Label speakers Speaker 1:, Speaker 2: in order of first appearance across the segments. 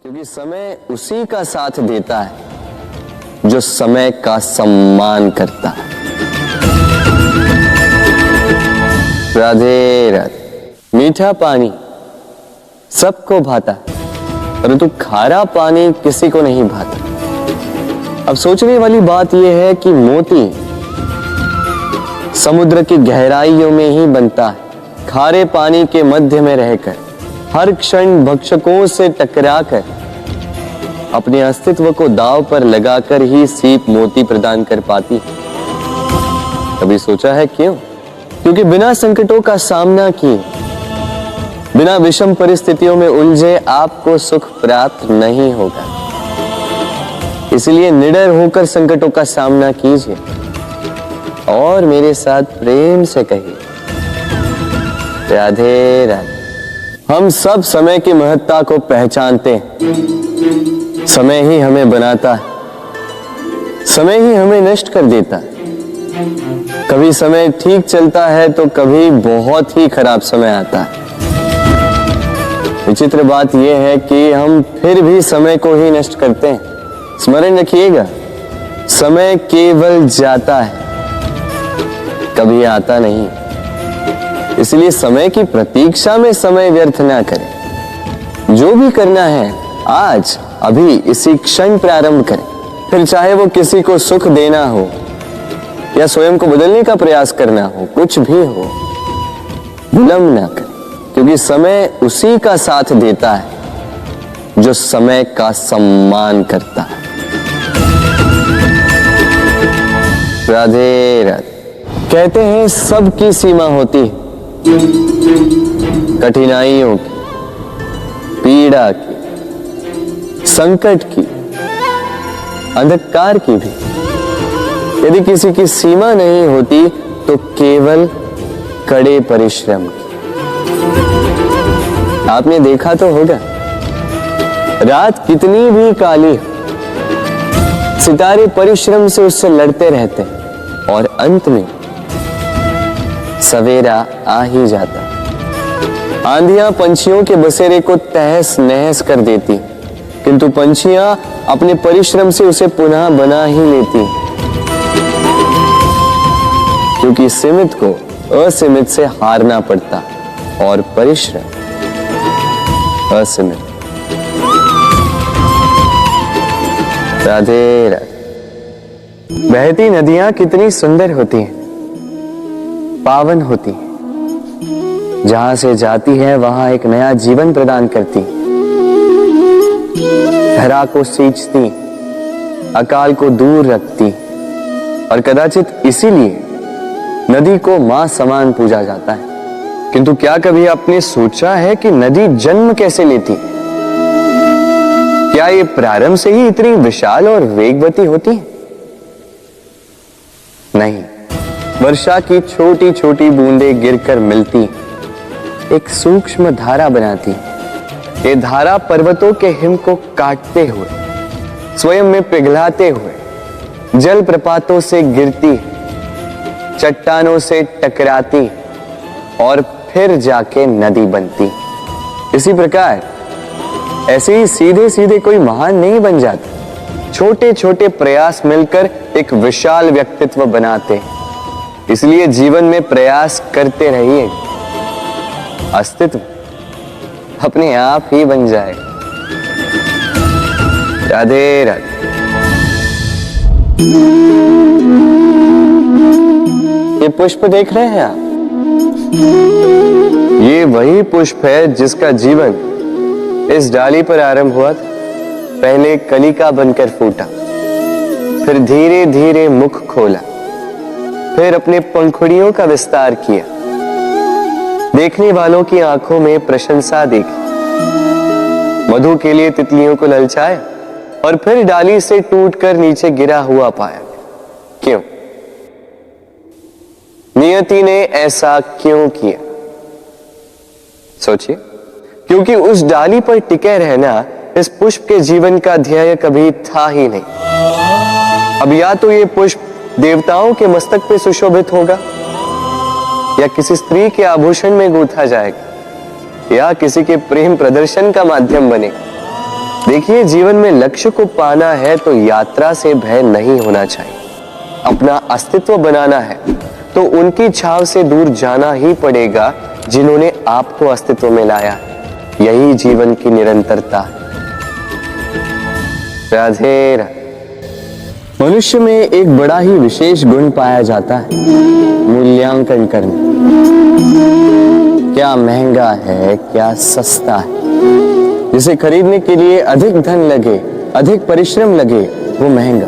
Speaker 1: क्योंकि समय उसी का साथ देता है जो समय का सम्मान करता है। राधे राधे। मीठा पानी सबको भाता है, परंतु खारा पानी किसी को नहीं भाता। अब सोचने वाली बात यह है कि मोती समुद्र की गहराइयों में ही बनता है। खारे पानी के मध्य में रहकर हर क्षण भक्षकों से टकराकर अपने अस्तित्व को दांव पर लगाकर ही सीप मोती प्रदान कर पाती है। कभी सोचा है क्यों? क्योंकि बिना संकटों का सामना किए, बिना विषम परिस्थितियों में उलझे आपको सुख प्राप्त नहीं होगा। इसलिए निडर होकर संकटों का सामना कीजिए और मेरे साथ प्रेम से कहिए, राधे राधे। हम सब समय की महत्ता को पहचानते हैं। समय ही हमें बनाता है, समय ही हमें नष्ट कर देता है। कभी समय ठीक चलता है तो कभी बहुत ही खराब समय आता है। विचित्र बात यह है कि हम फिर भी समय को ही नष्ट करते हैं। स्मरण रखिएगा, समय केवल जाता है, कभी आता नहीं। इसलिए समय की प्रतीक्षा में समय व्यर्थ ना करें। जो भी करना है आज अभी इसी क्षण प्रारंभ करें। फिर चाहे वो किसी को सुख देना हो या स्वयं को बदलने का प्रयास करना हो, कुछ भी हो, विलंब ना करें। क्योंकि समय उसी का साथ देता है जो समय का सम्मान करता है। राधे राधे। कहते हैं सबकी सीमा होती है, कठिनाइयों की, पीड़ा की, संकट की, अंधकार की भी। यदि किसी की सीमा नहीं होती तो केवल कड़े परिश्रम की। आपने देखा तो होगा, रात कितनी भी काली हो, सितारे परिश्रम से उससे लड़ते रहते हैं और अंत में सवेरा आ ही जाता। आंधियां पंछियों के बसेरे को तहस नहस कर देती, किंतु पंछियां अपने परिश्रम से उसे पुनः बना ही लेती, क्योंकि सीमित को असीमित से हारना पड़ता और परिश्रम असीमित। राधे राधे। बहती नदियां कितनी सुंदर होती हैं, पावन होती है। जहां से जाती है वहां एक नया जीवन प्रदान करती, धरा को सींचती, अकाल को दूर रखती। और कदाचित इसीलिए नदी को मां समान पूजा जाता है। किंतु क्या कभी आपने सोचा है कि नदी जन्म कैसे लेती? क्या ये प्रारंभ से ही इतनी विशाल और वेगवती होती है? नहीं, वर्षा की छोटी छोटी बूंदें गिरकर मिलती एक सूक्ष्म धारा बनाती। ये धारा पर्वतों के हिम को काटते हुए, स्वयं में पिघलाते हुए जल प्रपातों से गिरती, चट्टानों से टकराती और फिर जाके नदी बनती। इसी प्रकार ऐसे ही सीधे सीधे कोई महान नहीं बन जाता। छोटे छोटे प्रयास मिलकर एक विशाल व्यक्तित्व बनाते। इसलिए जीवन में प्रयास करते रहिए, अस्तित्व अपने आप ही बन जाए। राधे राधे। ये पुष्प देख रहे हैं आप? ये वही पुष्प है जिसका जीवन इस डाली पर आरंभ हुआ था। पहले कलिका बनकर फूटा, फिर धीरे धीरे मुख खोला, फिर अपने पंखुड़ियों का विस्तार किया, देखने वालों की आंखों में प्रशंसा देखी, मधु के लिए तितलियों को ललचाया और फिर डाली से टूटकर नीचे गिरा हुआ पाया। क्यों? नियति ने ऐसा क्यों किया? सोचिए। क्योंकि उस डाली पर टिके रहना इस पुष्प के जीवन का ध्येय कभी था ही नहीं। अब या तो ये पुष्प देवताओं के मस्तक पे सुशोभित होगा, या किसी स्त्री के आभूषण में गूंथा जाएगा, या किसी के प्रेम प्रदर्शन का माध्यम बनेगा। देखिए, जीवन में लक्ष्य को पाना है तो यात्रा से भय नहीं होना चाहिए। अपना अस्तित्व बनाना है तो उनकी छाव से दूर जाना ही पड़ेगा जिन्होंने आपको अस्तित्व में लाया। यही जीवन की निरंतरता है। राधे राधे। मनुष्य में एक बड़ा ही विशेष गुण पाया जाता है, मूल्यांकन करना। क्या महंगा है, क्या सस्ता है। जिसे खरीदने के लिए अधिक धन लगे, अधिक परिश्रम लगे, वो महंगा।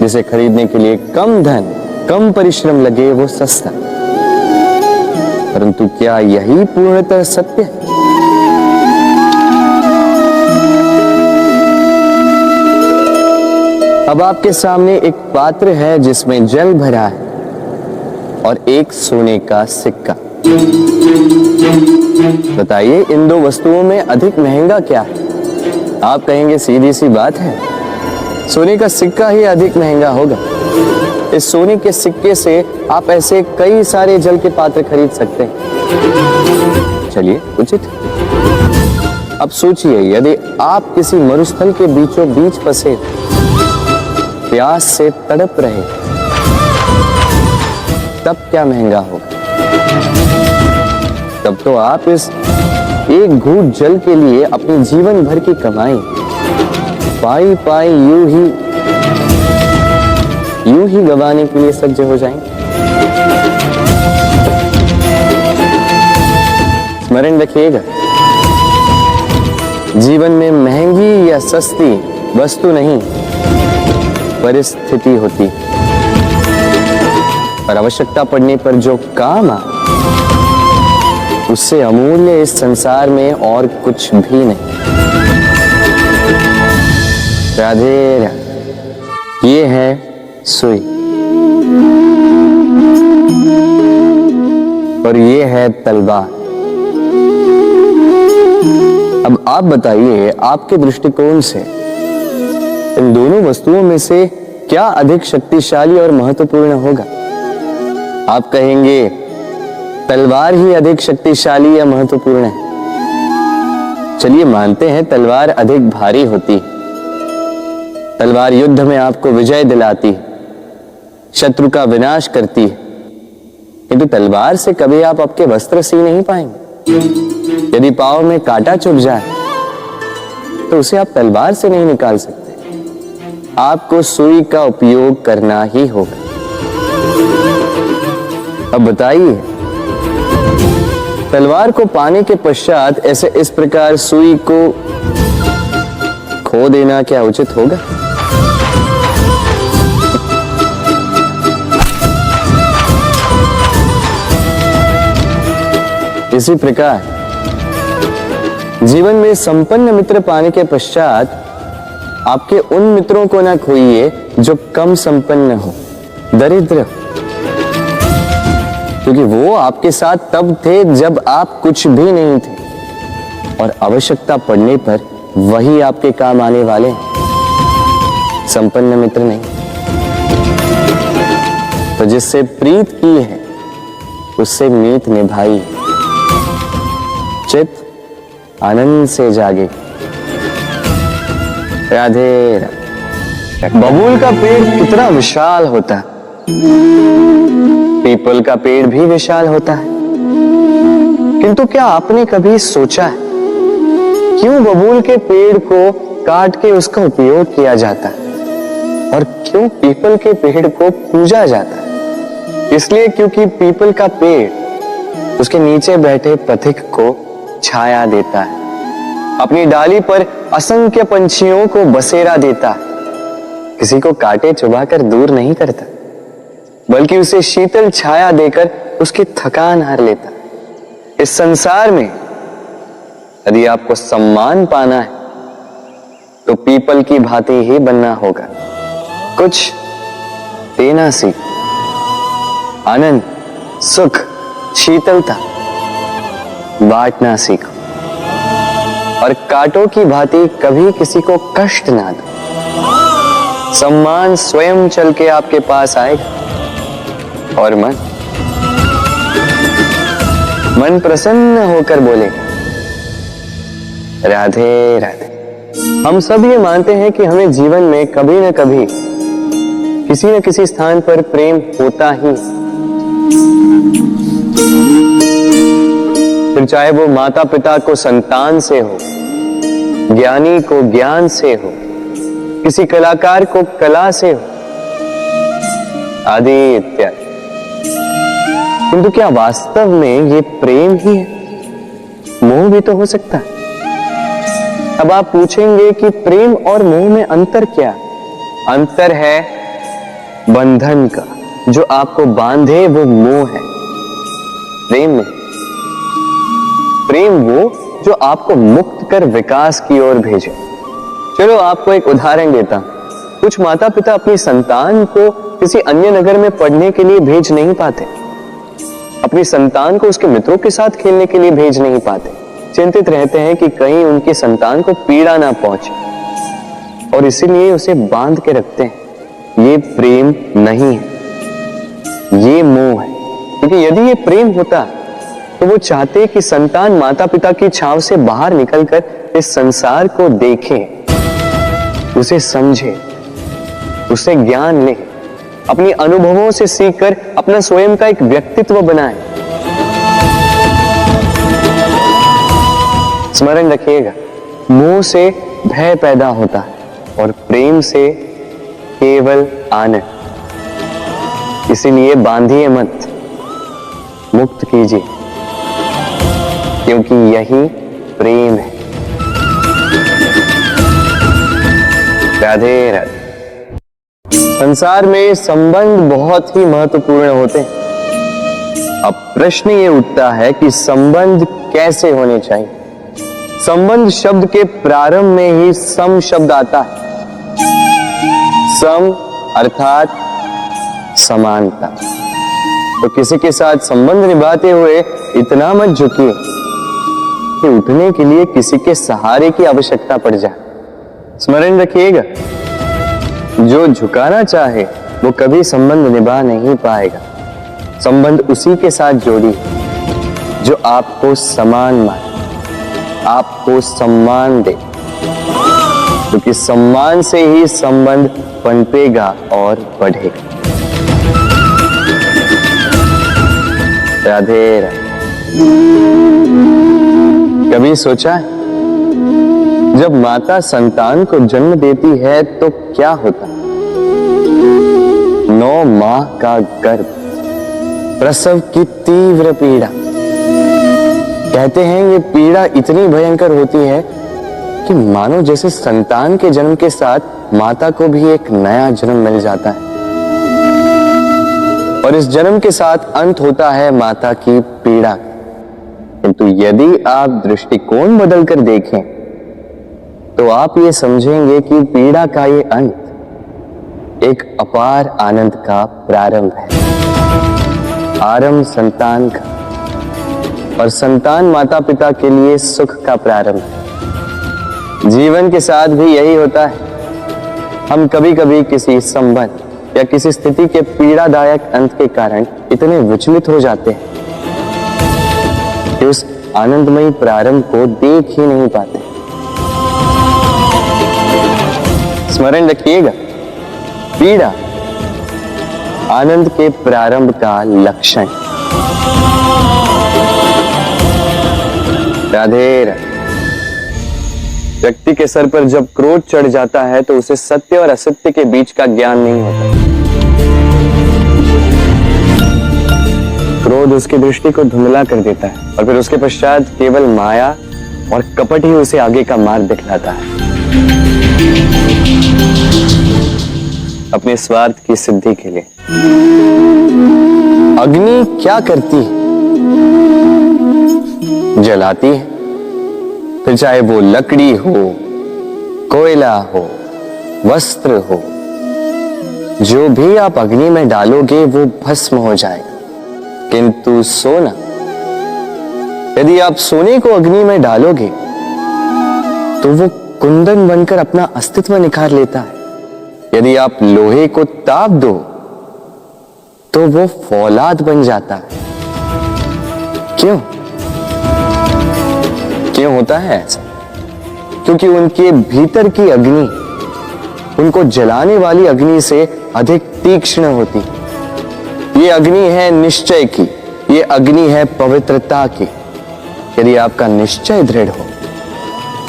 Speaker 1: जिसे खरीदने के लिए कम धन, कम परिश्रम लगे, वो सस्ता। परंतु क्या यही पूर्णतः सत्य है? अब आपके सामने एक पात्र है जिसमें जल भरा है और एक सोने का सिक्का। बताइए, इन दो वस्तुओं में अधिक महंगा क्या है? आप कहेंगे सीधी सी बात है, सोने का सिक्का ही अधिक महंगा होगा। इस सोने के सिक्के से आप ऐसे कई सारे जल के पात्र खरीद सकते हैं। चलिए, उचित। अब सोचिए, यदि आप किसी मरुस्थल के बीचों बीच फंसे, प्यास से तड़प रहे, तब क्या महंगा होगा? तब तो आप इस एक घूंट जल के लिए अपने जीवन भर की कमाई पाई पाई यूं ही गंवाने के लिए सज्ज हो जाएंगे। स्मरण रखिएगा, जीवन में महंगी या सस्ती वस्तु नहीं, परिस्थिति होती। और आवश्यकता पड़ने पर जो काम आ, उससे अमूल्य इस संसार में और कुछ भी नहीं। राधे राधे। ये है सुई और ये है तलवार। अब आप बताइए, आपके दृष्टिकोण से इन दोनों वस्तुओं में से क्या अधिक शक्तिशाली और महत्वपूर्ण होगा? आप कहेंगे तलवार ही अधिक शक्तिशाली या महत्वपूर्ण है। चलिए मानते हैं तलवार अधिक भारी होती। तलवार युद्ध में आपको विजय दिलाती, शत्रु का विनाश करती है, किंतु तलवार से कभी आप आपके वस्त्र सी नहीं पाएंगे। यदि पांव में कांटा चुभ जाए तो उसे आप तलवार से नहीं निकाल सकते। आपको सुई का उपयोग करना ही होगा। अब बताइए, तलवार को पाने के पश्चात ऐसे इस प्रकार सुई को खो देना क्या उचित होगा? इसी प्रकार जीवन में संपन्न मित्र पाने के पश्चात आपके उन मित्रों को ना खोइए जो कम संपन्न हो, दरिद्र हो, क्योंकि वो आपके साथ तब थे जब आप कुछ भी नहीं थे, और आवश्यकता पड़ने पर वही आपके काम आने वाले हैं, संपन्न मित्र नहीं। तो जिससे प्रीत की है उससे मीत निभाई, चित आनंद से जागे। राधे राधे। बबूल का पेड़ कितना विशाल होता है, पीपल का पेड़ भी विशाल होता है, किंतु क्या आपने कभी सोचा है क्यों बबूल के पेड़ को काट के उसका उपयोग किया जाता है और क्यों पीपल के पेड़ को पूजा जाता है? इसलिए क्योंकि पीपल का पेड़ उसके नीचे बैठे पथिक को छाया देता है, अपनी डाली पर असंख्य पंछियों को बसेरा देता है, किसी को काटे चुभाकर दूर नहीं करता, बल्कि उसे शीतल छाया देकर उसकी थकान हार लेता। इस संसार में यदि आपको सम्मान पाना है तो पीपल की भांति ही बनना होगा। कुछ देना सीख, आनंद, सुख, शीतलता बांटना सीखो, और कांटों की भांति कभी किसी को कष्ट ना दो। सम्मान स्वयं चल के आपके पास आएगा और मन प्रसन्न होकर बोलेगा, राधे राधे। हम सब ये मानते हैं कि हमें जीवन में कभी न कभी किसी न किसी स्थान पर प्रेम होता ही, फिर चाहे वो माता पिता को संतान से हो, ज्ञानी को ज्ञान से हो, किसी कलाकार को कला से हो, आदि इत्यादि। किंतु क्या वास्तव में ये प्रेम ही है? मोह भी तो हो सकता है। अब आप पूछेंगे कि प्रेम और मोह में अंतर क्या? अंतर है बंधन का। जो आपको बांधे वो मोह है, प्रेम नहीं। प्रेम वो जो आपको मुक्त कर विकास की ओर भेजे। चलो आपको एक उदाहरण देता हूं। कुछ माता पिता अपनी संतान को किसी अन्य नगर में पढ़ने के लिए भेज नहीं पाते, अपनी संतान को उसके मित्रों के साथ खेलने के लिए भेज नहीं पाते। चिंतित रहते हैं कि कहीं उनकी संतान को पीड़ा ना पहुंचे, और इसीलिए उसे बांध के रखते हैं। ये प्रेम नहीं है, ये मोह है। क्योंकि यदि ये प्रेम होता तो वो चाहते कि संतान माता पिता की छांव से बाहर निकलकर इस संसार को देखे, उसे समझे, उसे ज्ञान ले, अपनी अनुभवों से सीखकर अपना स्वयं का एक व्यक्तित्व बनाए। स्मरण रखिएगा, मोह से भय पैदा होता है और प्रेम से केवल आनंद। इसीलिए बांधिए मत, मुक्त कीजिए, क्योंकि यही प्रेम है। राधे राधे। संसार में संबंध बहुत ही महत्वपूर्ण होते हैं। अब प्रश्न ये उठता है कि संबंध कैसे होने चाहिए? संबंध शब्द के प्रारंभ में ही सम शब्द आता है। सम अर्थात समानता। तो किसी के साथ संबंध निभाते हुए इतना मत झुकिए कि उठने के लिए किसी के सहारे की आवश्यकता पड़ जाए। स्मरण रखिएगा, जो झुकाना चाहे वो कभी संबंध निभा नहीं पाएगा। संबंध उसी के साथ जोड़ी जो आपको समान माने, आपको सम्मान दे, क्योंकि सम्मान से ही संबंध पनपेगा और बढ़ेगा। राधे राधे। कभी सोचा है जब माता संतान को जन्म देती है तो क्या होता? 9 माह का गर्भ, प्रसव की तीव्र पीड़ा। कहते हैं ये पीड़ा इतनी भयंकर होती है कि मानो जैसे संतान के जन्म के साथ माता को भी एक नया जन्म मिल जाता है, और इस जन्म के साथ अंत होता है माता की पीड़ा। किंतु यदि आप दृष्टिकोण बदलकर देखें तो आप ये समझेंगे कि पीड़ा का ये अंत एक अपार आनंद का प्रारंभ है। आरंभ संतान का, और संतान माता पिता के लिए सुख का प्रारंभ है। जीवन के साथ भी यही होता है। हम कभी कभी किसी संबंध या किसी स्थिति के पीड़ादायक अंत के कारण इतने विचलित हो जाते हैं कि उस आनंदमयी प्रारंभ को देख ही नहीं पाते। स्मरण रखिएगा, पीड़ा आनंद के प्रारंभ का लक्षण। राधे राधे। व्यक्ति के सर पर जब क्रोध चढ़ जाता है तो उसे सत्य और असत्य के बीच का ज्ञान नहीं होता। क्रोध उसकी दृष्टि को धुंधला कर देता है और फिर उसके पश्चात केवल माया और कपट ही उसे आगे का मार्ग दिखलाता है। अपने स्वार्थ की सिद्धि के लिए अग्नि क्या करती है? जलाती है। फिर चाहे वो लकड़ी हो, कोयला हो, वस्त्र हो, जो भी आप अग्नि में डालोगे वो भस्म हो जाएगा। किंतु सोना, यदि आप सोने को अग्नि में डालोगे तो वो कुंदन बनकर अपना अस्तित्व निखार लेता है। यदि आप लोहे को ताप दो तो वो फौलाद बन जाता है। क्यों होता है ऐसा? क्योंकि उनके भीतर की अग्नि उनको जलाने वाली अग्नि से अधिक तीक्ष्ण होती। ये अग्नि है निश्चय की, ये अग्नि है पवित्रता की। यदि आपका निश्चय दृढ़ हो,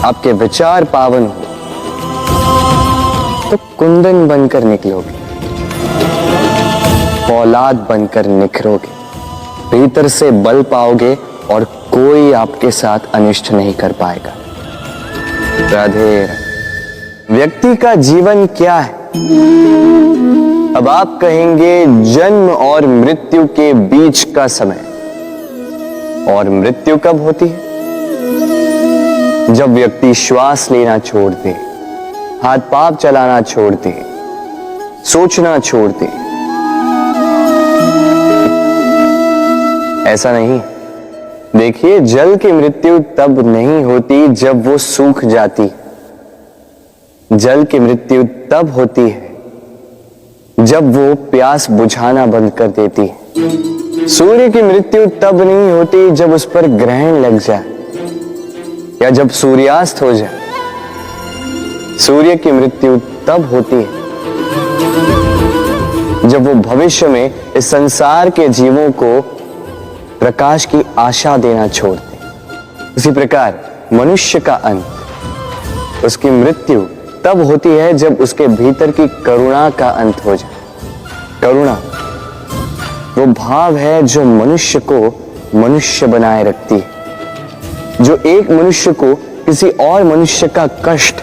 Speaker 1: आपके विचार पावन हो, तो कुंदन बनकर निकलोगे, फौलाद बनकर निखरोगे, भीतर से बल पाओगे और कोई आपके साथ अनिष्ट नहीं कर पाएगा। राधे राधे। व्यक्ति का जीवन क्या है? अब आप कहेंगे जन्म और मृत्यु के बीच का समय। और मृत्यु कब होती है? जब व्यक्ति श्वास लेना छोड़ दे, हाथ पांव चलाना छोड़ दे, सोचना छोड़ दे। ऐसा नहीं। देखिए, जल की मृत्यु तब नहीं होती जब वो सूख जाती। जल की मृत्यु तब होती है जब वो प्यास बुझाना बंद कर देती है। सूर्य की मृत्यु तब नहीं होती जब उस पर ग्रहण लग जाए या जब सूर्यास्त हो जाए। सूर्य की मृत्यु तब होती है जब वो भविष्य में इस संसार के जीवों को प्रकाश की आशा देना छोड़ दे। उसी प्रकार मनुष्य का अंत, उसकी मृत्यु तब होती है जब उसके भीतर की करुणा का अंत हो जाए। करुणा वो भाव है जो मनुष्य को मनुष्य बनाए रखती है, जो एक मनुष्य को किसी और मनुष्य का कष्ट,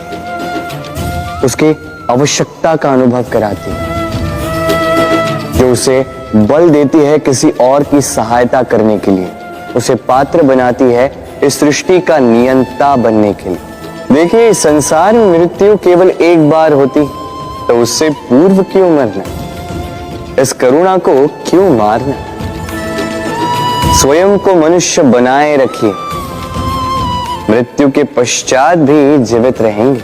Speaker 1: उसकी आवश्यकता का अनुभव कराती है, जो उसे बल देती है किसी और की सहायता करने के लिए, उसे पात्र बनाती है इस सृष्टि का नियंता बनने के लिए। देखिए, संसार में मृत्यु केवल एक बार होती, तो उससे पूर्व क्यों मरना? इस करुणा को क्यों मारना? स्वयं को मनुष्य बनाए रखिए, मृत्यु के पश्चात भी जीवित रहेंगे।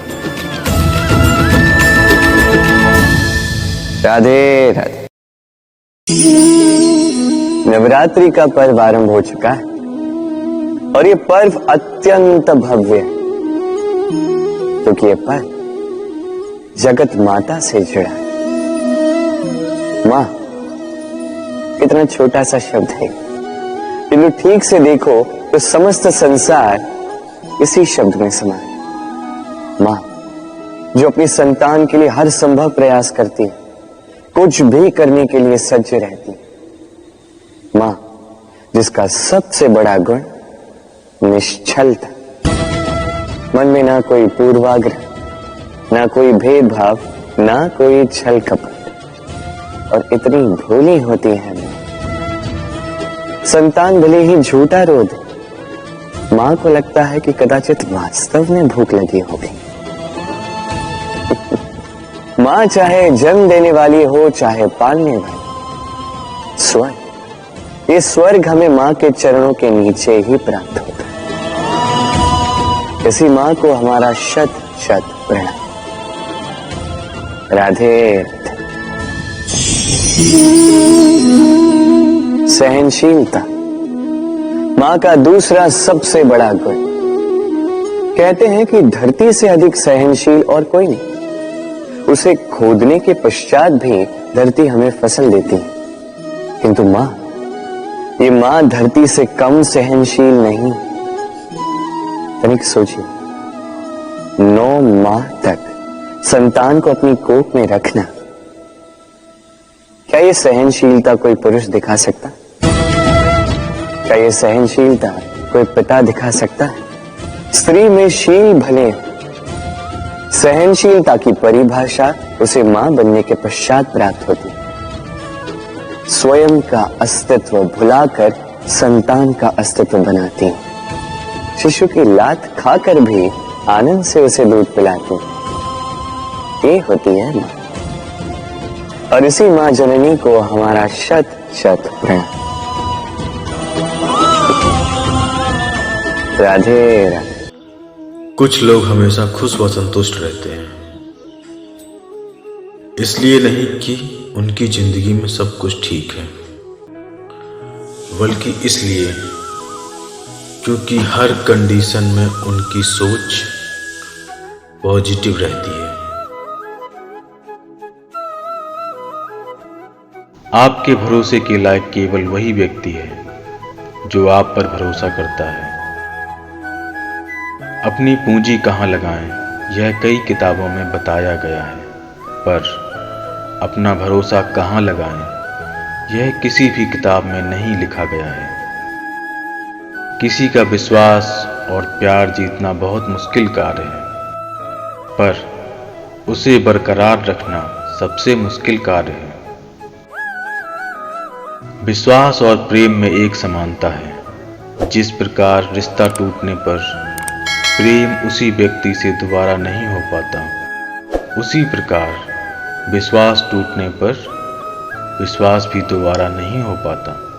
Speaker 1: राधे राधे। नवरात्रि का पर्व आरंभ हो चुका है और ये पर्व अत्यंत भव्य है, क्योंकि ये पर्व जगत माता से जुड़ा है। मां कितना छोटा सा शब्द है, यदि ठीक से देखो तो समस्त संसार इसी शब्द में समा है। मां जो अपनी संतान के लिए हर संभव प्रयास करती है, कुछ भी करने के लिए सज्ज रहती है। मां जिसका सबसे बड़ा गुण निश्चलता, मन में ना कोई पूर्वाग्रह, ना कोई भेदभाव, ना कोई छल कपट, और इतनी भोली होती है मां। संतान भले ही झूठा रो दे, मां को लगता है कि कदाचित वास्तव में भूख लगी होगी। मां चाहे जन्म देने वाली हो, चाहे पालने वाली, स्वर्ग, ये स्वर्ग हमें मां के चरणों के नीचे ही प्राप्त होता है। इसी मां को हमारा शत शत प्रणाम। राधे राधे। सहनशीलता मां का दूसरा सबसे बड़ा गुण। कहते हैं कि धरती से अधिक सहनशील और कोई नहीं। उसे खोदने के पश्चात भी धरती हमें फसल देती है, किंतु मां, ये मां धरती से कम सहनशील नहीं। तनिक सोचिए, 9 माह तक संतान को अपनी कोख में रखना, क्या ये सहनशीलता कोई पुरुष दिखा सकता? क्या ये सहनशीलता कोई पिता दिखा सकता है? स्त्री में शील भले, सहनशीलता की परिभाषा उसे मां बनने के पश्चात प्राप्त होती है। स्वयं का अस्तित्व भुलाकर संतान का अस्तित्व बनाती है। शिशु की लात खाकर भी आनंद से उसे दूध पिलाती है। ये होती है मां, और इसी मां जननी को हमारा शत शत प्रणाम। राधे राधे।
Speaker 2: कुछ लोग हमेशा खुश व संतुष्ट रहते हैं, इसलिए नहीं कि उनकी जिंदगी में सब कुछ ठीक है, बल्कि इसलिए क्योंकि हर कंडीशन में उनकी सोच, पॉजिटिव रहती है।
Speaker 3: आपके भरोसे के लायक केवल वही व्यक्ति है जो आप पर भरोसा करता है। अपनी पूंजी कहाँ लगाएं, यह कई किताबों में बताया गया है, पर अपना भरोसा कहाँ लगाएं, यह किसी भी किताब में नहीं लिखा गया है। किसी का विश्वास और प्यार जीतना बहुत मुश्किल कार्य है, पर उसे बरकरार रखना सबसे मुश्किल कार्य है। विश्वास और प्रेम में एक समानता है। जिस प्रकार रिश्ता टूटने पर प्रेम उसी व्यक्ति से दोबारा नहीं हो पाता, उसी प्रकार विश्वास टूटने पर विश्वास भी दोबारा नहीं हो पाता।